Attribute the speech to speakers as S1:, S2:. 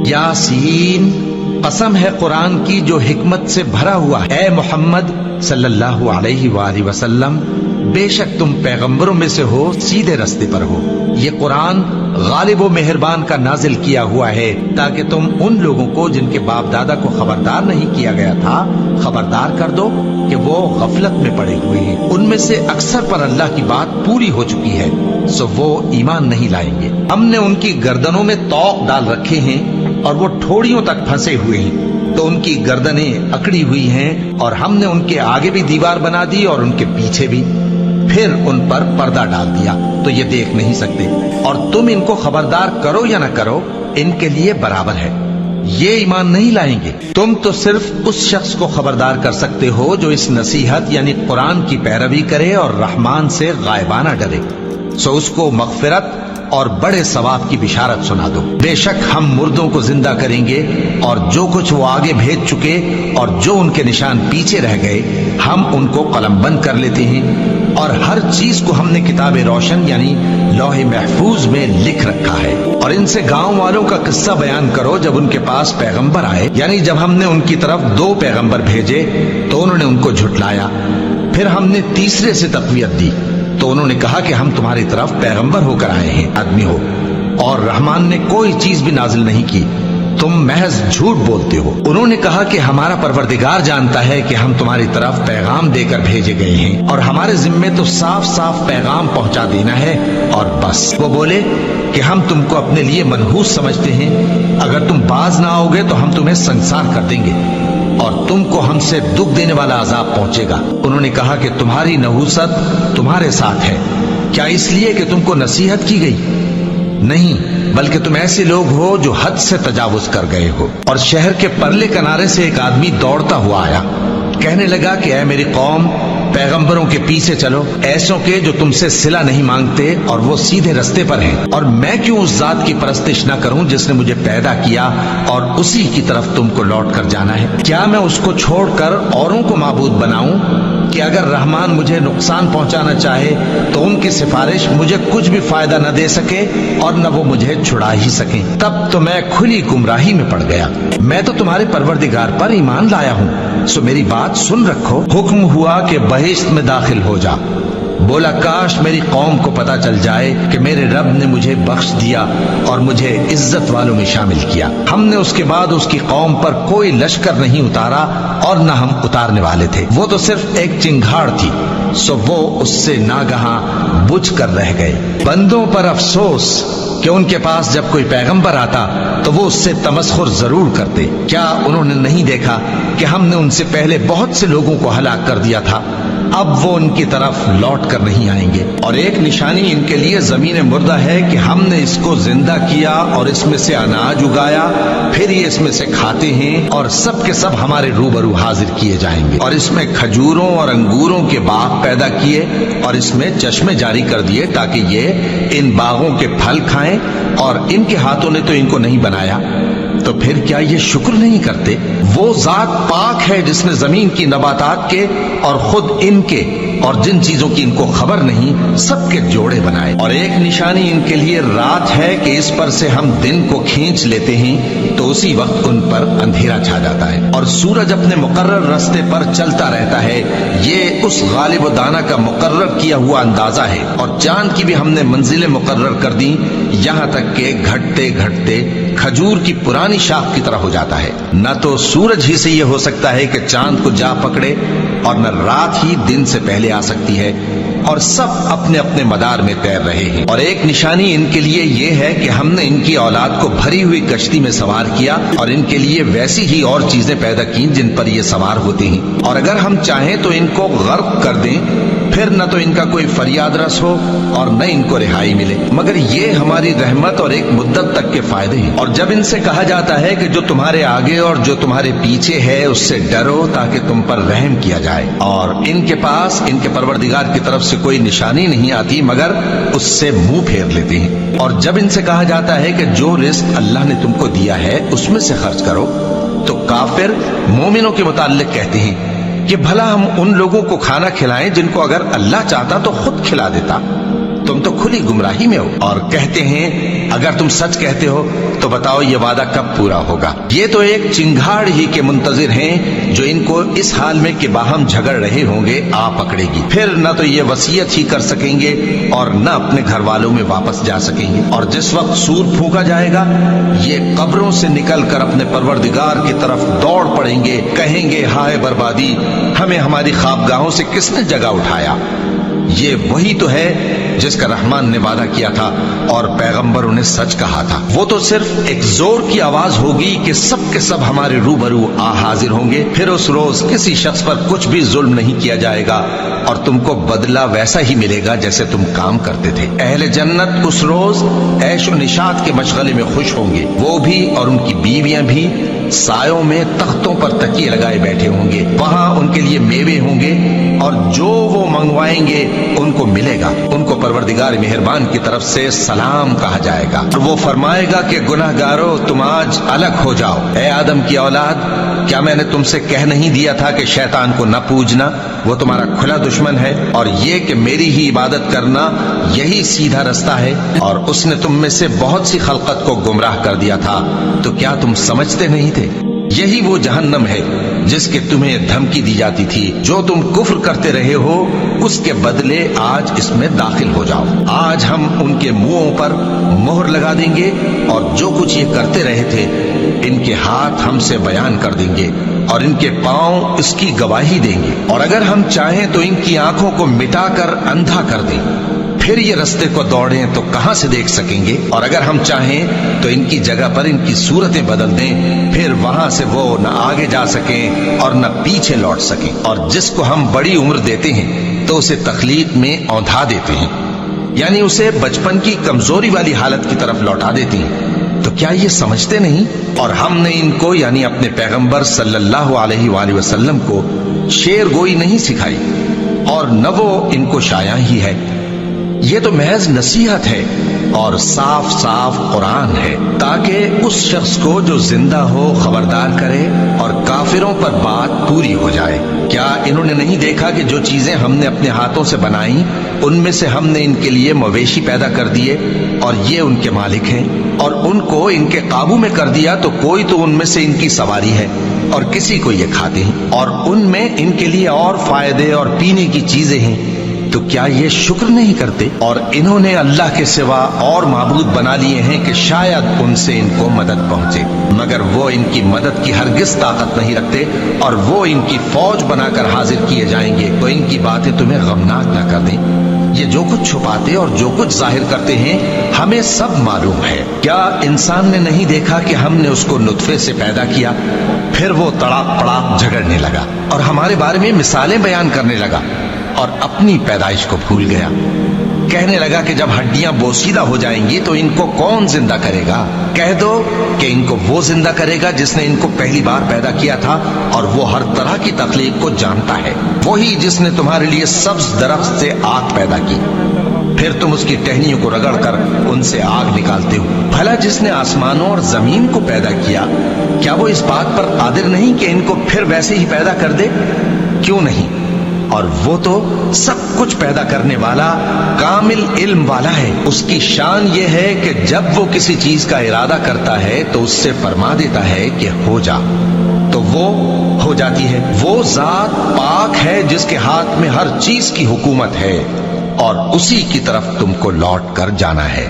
S1: यासीन, कसम है कुरान की जो हिकमत से भरा हुआ है। ए मोहम्मद सल्लल्लाहु अलैहि वसल्लम, बेशक तुम पैगंबरों में से हो, सीधे रास्ते पर हो। ये कुरान गालिब व मेहरबान का नाजिल किया हुआ है ताकि तुम उन लोगों को जिनके बाप दादा को खबरदार नहीं किया गया था खबरदार कर दो कि वो गफलत में पड़े हुए हैं। उनमें से अक्सर पर अल्लाह की बात पूरी हो चुकी है, सो वो ईमान नहीं लाएंगे। हमने उनकी गर्दनों में तौक डाल रखे हैं और वो ठोड़ियों तक फंसे हुए हैं, तो उनकी गर्दनें अकड़ी हुई हैं, और हमने उनके आगे भी दीवार बना दी और उनके पीछे भी, फिर उन पर पर्दा डाल दिया तो ये देख नहीं सकते। और तुम इनको खबरदार करो या न करो, इनके लिए बराबर है, ये ईमान नहीं लाएंगे। तुम तो सिर्फ उस शख्स को खबरदार कर सकते हो जो इस नसीहत यानी कुरान की पैरवी करे और रहमान से गायबाना डरे, सो उसको मगफिरत और बड़े सवाब की बिशारत सुना दो। बेशक हम मुर्दों को जिंदा करेंगे, और जो कुछ वो आगे भेज चुके और जो उनके निशान पीछे रह गए हम उनको कलमबंद कर लेते हैं, और हर चीज को हमने किताब रोशन यानी लौहे महफूज में लिख रखा है। और इनसे गांव वालों का किस्सा बयान करो जब उनके पास पैगंबर आए, यानी जब हमने उनकी तरफ 2 पैगंबर भेजे तो उन्होंने उनको झुटलाया, फिर हमने तीसरे से तक़वियत दी तो उन्होंने कहा कि हम तुम्हारी तरफ पैगंबर होकर आए हैं, आदमी हो, और रहमान ने कोई चीज भी नाजिल नहीं की, तुम महज झूठ बोलते हो। उन्होंने कहा कि हमारा परवरदिगार जानता है कि हम तुम्हारी तरफ पैगाम देकर भेजे गए हैं, और हमारे जिम्मे तो साफ साफ पैगाम पहुंचा देना है और बस। वो बोले कि हम तुमको अपने लिए मनहूस समझते हैं, अगर तुम बाज ना आओगे तो हम तुम्हें संसार कर देंगे और तुमको हमसे दुख देने वाला अजाब पहुंचेगा। उन्होंने कहा कि तुम्हारी नहूसत तुम्हारे साथ है, क्या इसलिए कि तुमको नसीहत की गई? नहीं, बल्कि तुम ऐसे लोग हो जो हद से तजावुज कर गए हो। और शहर के परले किनारे से एक आदमी दौड़ता हुआ आया, कहने लगा कि ऐ मेरी कौम, पैगंबरों के पीछे चलो, ऐसों के जो तुमसे सिला नहीं मांगते और वो सीधे रास्ते पर हैं। और मैं क्यों उस जात की परस्तिश न करूं जिसने मुझे पैदा किया और उसी की तरफ तुमको लौट कर जाना है? क्या मैं उसको छोड़कर औरों को माबूद बनाऊं कि अगर रहमान मुझे नुकसान पहुंचाना चाहे तो उनकी सिफारिश मुझे कुछ भी फायदा न दे सके और न वो मुझे छुड़ा ही सके? तब तो मैं खुली गुमराही में पड़ गया। मैं तो तुम्हारे परवरदिगार पर ईमान लाया हूं, सो मेरी बात सुन रखो। हुक्म हुआ कि बहिश्त में दाखिल हो जा। बोला काश मेरी कौम को पता चल जाए कि मेरे रब ने मुझे बख्श दिया और मुझे इज्जत वालों में शामिल किया। हमने उसके बाद उसकी कौम पर कोई लश्कर नहीं उतारा और न हम उतारने वाले थे। वो तो सिर्फ एक चिंगाड़ थी, सो वो उससे नागहां बुझ कर रह गए। बंदों पर अफसोस कि उनके पास जब कोई पैगंबर आता तो वो उससे तमस्खुर जरूर करते। क्या उन्होंने नहीं देखा कि हमने उनसे पहले बहुत से लोगों को हलाक कर दिया था? अब वो उनकी तरफ लौट कर नहीं आएंगे। और एक निशानी इनके लिए जमीन मुर्दा है कि हमने इसको जिंदा किया और इसमें से अनाज उगाया, फिर ये इसमें से खाते हैं और सब के सब हमारे रूबरू हाजिर किए जाएंगे। और इसमें खजूरों और अंगूरों के बाग पैदा किए और इसमें चश्मे जारी कर दिए ताकि ये इन बागों के फल खाएं, और इनके हाथों ने तो इनको नहीं बनाया, तो फिर क्या ये शुक्र नहीं करते? वो जात पाक है जिसने जमीन की नबातात के और खुद इनके और जिन चीजों की इनको खबर नहीं सबके जोड़े बनाए। और एक निशानी इनके लिए रात है कि इस पर से हम दिन को खींच लेते हैं तो उसी वक्त उन पर अंधेरा छा जाता है और सूरज अपने मुकर्रर रास्ते पर चलता रहता है। ये उस गालिब व दाना का मुकर्रर किया हुआ अंदाजा है। और चांद की भी हमने मंजिलें मुकर्रर कर दी, यहाँ तक के घटते घटते खजूर की पुरानी शाख की तरह हो जाता है। न तो सूरज ही से ये हो सकता है कि चांद को जा पकड़े और न रात ही दिन से पहले आ सकती है, और सब अपने अपने मदार में तैर रहे हैं। और एक निशानी इनके लिए ये है कि हमने इनकी औलाद को भरी हुई कश्ती में सवार किया और इनके लिए वैसी ही और चीजें पैदा की जिन पर ये सवार होते हैं। और अगर हम चाहें तो इनको गर्क कर दें, फिर न तो इनका कोई फरियाद रस हो और न इनको रिहाई मिले, मगर ये हमारी रहमत और एक मुद्दत तक के फायदे हैं। और जब इनसे कहा जाता है कि जो तुम्हारे आगे और जो तुम्हारे पीछे है उससे डरो ताकि तुम पर रहम किया जाए, और इनके पास इनके परवरदिगार की तरफ से कोई निशानी नहीं आती मगर उससे मुंह फेर लेते हैं। और जब इनसे कहा जाता है कि जो रिस्क अल्लाह ने तुमको दिया है उसमें से खर्च करो, तो काफिर मोमिनों के मुताल्लिक कहते हैं कि भला हम उन लोगों को खाना खिलाएं जिनको अगर अल्लाह चाहता तो खुद खिला देता। तुम तो खुली गुमराही में हो। और कहते हैं अगर तुम सच कहते हो तो बताओ ये वादा कब पूरा होगा। ये तो एक चिंगाड़ ही के मुंतजिर हैं जो इनको इस हाल में कि बाहम झगड़ रहे होंगे आ पकड़ेगी। फिर न तो ये वसीयत ही कर सकेंगे और न अपने घर वालों में वापस जा सकेंगे। और जिस वक्त सूर फूंका जाएगा ये कब्रों से निकल कर अपने परवरदिगार की तरफ दौड़ पड़ेंगे, कहेंगे हाय बर्बादी, हमें हमारी ख्वाबगाहों से किसने जगा उठाया। ये वही तो है जिसका रहमान ने वादा किया था और पैगंबरों ने सच कहा था। वो तो सिर्फ एक जोर की आवाज होगी कि सब के सब हमारे रूबरू आ हाजिर होंगे। फिर उस रोज किसी शख्स पर कुछ भी जुल्म नहीं किया जाएगा और तुमको बदला वैसा ही मिलेगा जैसे तुम काम करते थे। अहले जन्नत उस रोज ऐशो निशात के मशगले में खुश होंगे, वो भी और उनकी बीवियां भी सायों में तख्तों पर तकिए लगाए बैठे होंगे। वहां उनके लिए मेवे होंगे और जो वो मंगवाएंगे उनको मिलेगा। उनको परवरदिगार मेहरबान की तरफ से सलाम कहा जाएगा और वो फरमाएगा कि गुनाहगारों तुम आज अलग हो जाओ। ऐ आदम की औलाद, क्या मैंने तुमसे कह नहीं दिया था कि शैतान को न पूजना, वो तुम्हारा खुला दुश्मन है, और ये कि मेरी ही इबादत करना यही सीधा रास्ता है। और उसने तुम में से बहुत सी खलकत को गुमराह कर दिया था, तो क्या तुम समझते नहीं थे? यही वो जहन्नम है जिसके तुम्हें धमकी दी जाती थी। जो तुम कुफ्र करते रहे हो उसके बदले आज इसमें दाखिल हो जाओ। आज हम उनके मुंहों पर मोहर लगा देंगे और जो कुछ ये करते रहे थे इनके हाथ हमसे बयान कर देंगे और इनके पांव इसकी गवाही देंगे। और अगर हम चाहें तो इनकी आंखों को मिटाकर अंधा कर दें, फिर ये रास्ते को दौड़ें तो कहां से देख सकेंगे। और अगर हम चाहें तो इनकी जगह पर इनकी सूरतें बदल दें, फिर वहां से वो न आगे जा सकें और न पीछे लौट सकें। और जिसको हम बड़ी उम्र देते हैं तो उसे तखलीक में औंधा देते हैं, यानी उसे बचपन की कमजोरी वाली हालत की तरफ लौटा देते हैं। तो क्या ये समझते नहीं? और हमने इनको यानी अपने पैगंबर सल्लल्लाहु अलैहि वसल्लम को शेर गोई नहीं सिखाई और न वो इनको शाया ही है। ये तो महज नसीहत है और साफ साफ कुरान है, ताकि उस शख्स को जो जिंदा हो खबरदार करे और काफिरों पर बात पूरी हो जाए। क्या इन्होंने नहीं देखा कि जो चीजें हमने अपने हाथों से बनाई उनमें से हमने इनके लिए मवेशी पैदा कर दिए और ये उनके मालिक हैं, और उनको इनके काबू में कर दिया तो कोई तो उनमें से इनकी सवारी है और किसी को ये खाते हैं, और उनमें इनके लिए और फायदे और पीने की चीजें हैं। तो क्या ये शुक्र नहीं करते? और इन्होंने अल्लाह के सिवा और माबूद बना लिए हैं कि शायद उनसे इनको मदद पहुंचे, मगर वो इनकी मदद की हरगिज ताकत नहीं रखते और वो इनकी फौज बनाकर हाजिर किए जाएंगे। तो इनकी बातें तुम्हें गमनाक न कर दें। ये जो कुछ छुपाते और जो कुछ जाहिर करते हैं हमें सब मालूम है। क्या इंसान ने नहीं देखा कि हमने उसको नुत्फे से पैदा किया, फिर वो तड़ाक पड़ाक झगड़ने लगा और हमारे बारे में मिसालें बयान करने लगा और अपनी पैदाइश को भूल गया। कहने लगा कि जब हड्डियां बोसीदा हो जाएंगी तो इनको कौन जिंदा करेगा? कह दो कि इनको वो जिंदा करेगा जिसने इनको पहली बार पैदा किया था और वो हर तरह की तकलीफ को जानता है। वही जिसने तुम्हारे लिए सब्ज दरख्त से आग पैदा की, फिर तुम उसकी टहनियों को रगड़कर उनसे आग निकालते हो। भला जिसने आसमानों और जमीन को पैदा किया, क्या वो इस बात पर कादिर नहीं कि इनको फिर वैसे ही पैदा कर दे? क्यों नहीं? और वो तो सब कुछ पैदा करने वाला कामिल इल्म वाला है। उसकी शान ये है कि जब वो किसी चीज का इरादा करता है तो उससे फरमा देता है कि हो जा, तो वो हो जाती है। वो जात पाक है जिसके हाथ में हर चीज की हुकूमत है और उसी की तरफ तुमको लौट कर जाना है।